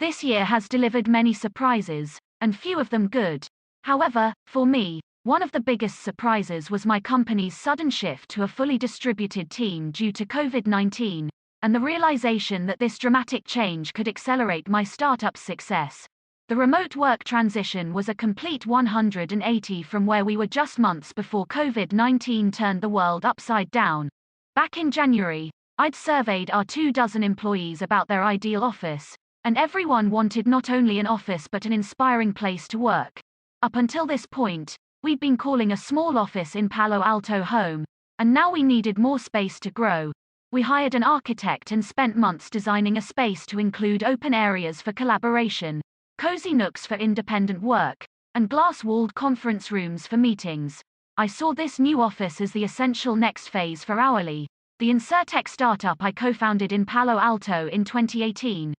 This year has delivered many surprises, and few of them good. However, for me, one of the biggest surprises was my company's sudden shift to a fully distributed team due to COVID-19, and the realization that this dramatic change could accelerate my startup's success. The remote work transition was a complete 180 from where we were just months before COVID-19 turned the world upside down. Back in January, I'd surveyed our 24 employees about their ideal office, and everyone wanted not only an office but an inspiring place to work. Up until this point, we'd been calling a small office in Palo Alto home, and now we needed more space to grow. We hired an architect and spent months designing a space to include open areas for collaboration, cozy nooks for independent work, and glass-walled conference rooms for meetings. I saw this new office as the essential next phase for Hourly, the insurtech startup I co-founded in Palo Alto in 2018.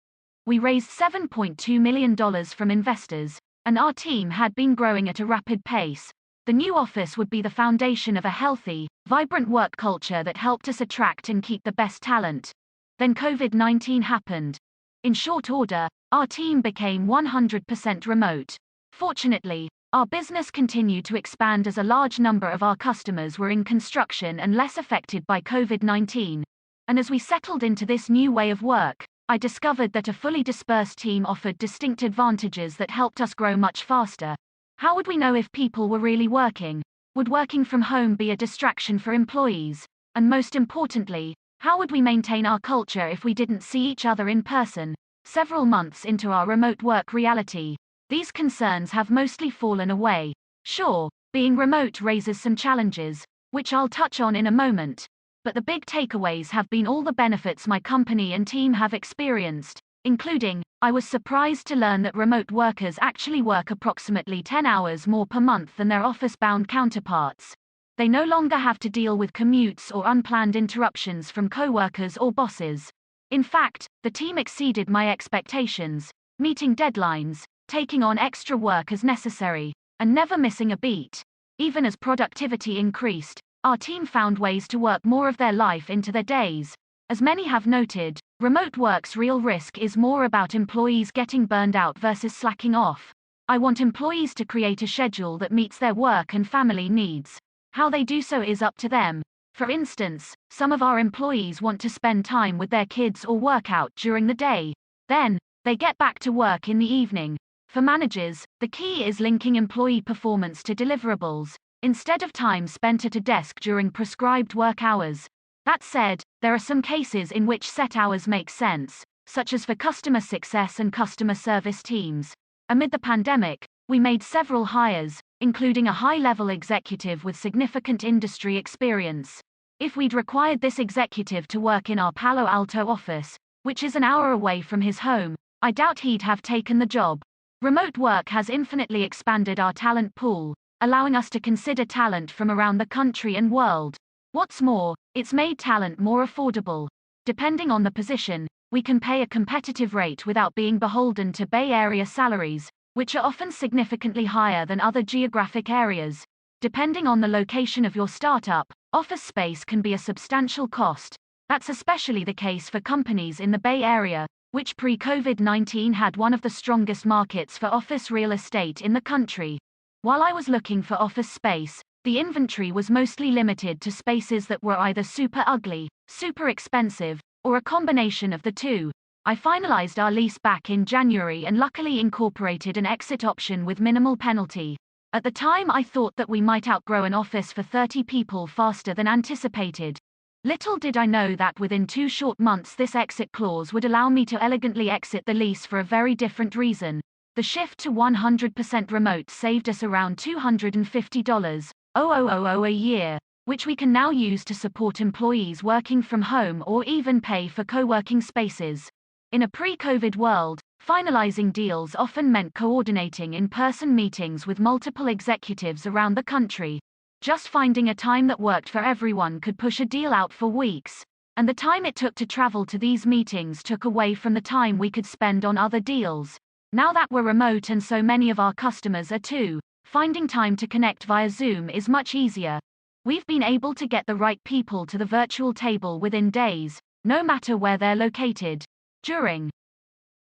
We raised $7.2 million from investors, and our team had been growing at a rapid pace. The new office would be the foundation of a healthy, vibrant work culture that helped us attract and keep the best talent. Then COVID-19 happened. In short order, our team became 100% remote. Fortunately, our business continued to expand as a large number of our customers were in construction and less affected by COVID-19. And as we settled into this new way of work, I discovered that a fully dispersed team offered distinct advantages that helped us grow much faster. How would we know if people were really working? Would working from home be a distraction for employees? And most importantly, how would we maintain our culture if we didn't see each other in person? Several months into our remote work reality, these concerns have mostly fallen away. Sure, being remote raises some challenges, which I'll touch on in a moment, but the big takeaways have been all the benefits my company and team have experienced, including, I was surprised to learn that remote workers actually work approximately 10 hours more per month than their office-bound counterparts. They no longer have to deal with commutes or unplanned interruptions from coworkers or bosses. In fact, the team exceeded my expectations, meeting deadlines, taking on extra work as necessary, and never missing a beat. Even as productivity increased, our team found ways to work more of their life into their days. As many have noted, remote work's real risk is more about employees getting burned out versus slacking off. I want employees to create a schedule that meets their work and family needs. How they do so is up to them. For instance, some of our employees want to spend time with their kids or work out during the day. Then, they get back to work in the evening. For managers, the key is linking employee performance to deliverables, instead of time spent at a desk during prescribed work hours. That said, there are some cases in which set hours make sense, such as for customer success and customer service teams. Amid the pandemic, we made several hires, including a high-level executive with significant industry experience. If we'd required this executive to work in our Palo Alto office, which is an hour away from his home, I doubt he'd have taken the job. Remote work has infinitely expanded our talent pool, allowing us to consider talent from around the country and world. What's more, it's made talent more affordable. Depending on the position, we can pay a competitive rate without being beholden to Bay Area salaries, which are often significantly higher than other geographic areas. Depending on the location of your startup, office space can be a substantial cost. That's especially the case for companies in the Bay Area, which pre-COVID-19 had one of the strongest markets for office real estate in the country. While I was looking for office space, the inventory was mostly limited to spaces that were either super ugly, super expensive, or a combination of the two. I finalized our lease back in January and luckily incorporated an exit option with minimal penalty. At the time I thought that we might outgrow an office for 30 people faster than anticipated. Little did I know that within 2 short months this exit clause would allow me to elegantly exit the lease for a very different reason. The shift to 100% remote saved us around $250,000 a year, which we can now use to support employees working from home or even pay for co-working spaces. In a pre-COVID world, finalizing deals often meant coordinating in-person meetings with multiple executives around the country. Just finding a time that worked for everyone could push a deal out for weeks, and the time it took to travel to these meetings took away from the time we could spend on other deals. Now that we're remote and so many of our customers are too, finding time to connect via Zoom is much easier. We've been able to get the right people to the virtual table within days, no matter where they're located. During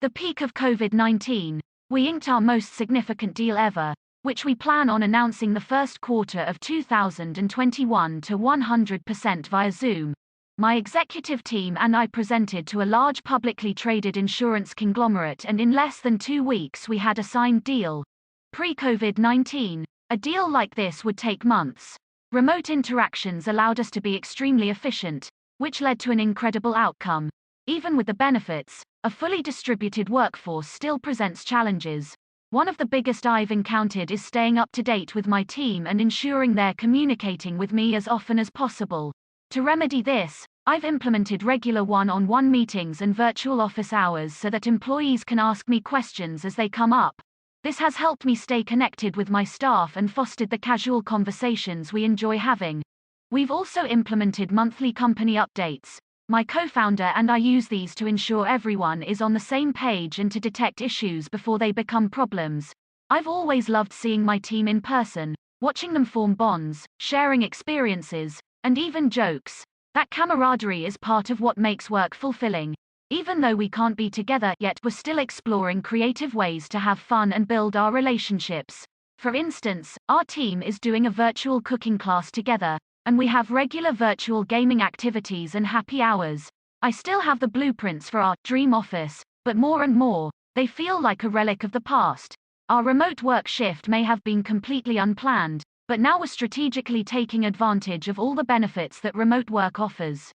The peak of COVID-19, we inked our most significant deal ever, which we plan on announcing the first quarter of 2021 to 100% via Zoom. My executive team and I presented to a large publicly traded insurance conglomerate, and in less than 2 weeks we had a signed deal. Pre-COVID-19, a deal like this would take months. Remote interactions allowed us to be extremely efficient, which led to an incredible outcome. Even with the benefits, a fully distributed workforce still presents challenges. One of the biggest I've encountered is staying up to date with my team and ensuring they're communicating with me as often as possible. To remedy this, I've implemented regular one-on-one meetings and virtual office hours so that employees can ask me questions as they come up. This has helped me stay connected with my staff and fostered the casual conversations we enjoy having. We've also implemented monthly company updates. My co-founder and I use these to ensure everyone is on the same page and to detect issues before they become problems. I've always loved seeing my team in person, watching them form bonds, sharing experiences, and even jokes. That camaraderie is part of what makes work fulfilling. Even though we can't be together yet, we're still exploring creative ways to have fun and build our relationships. For instance, our team is doing a virtual cooking class together, and we have regular virtual gaming activities and happy hours. I still have the blueprints for our dream office, but more and more, they feel like a relic of the past. Our remote work shift may have been completely unplanned, but now we're strategically taking advantage of all the benefits that remote work offers.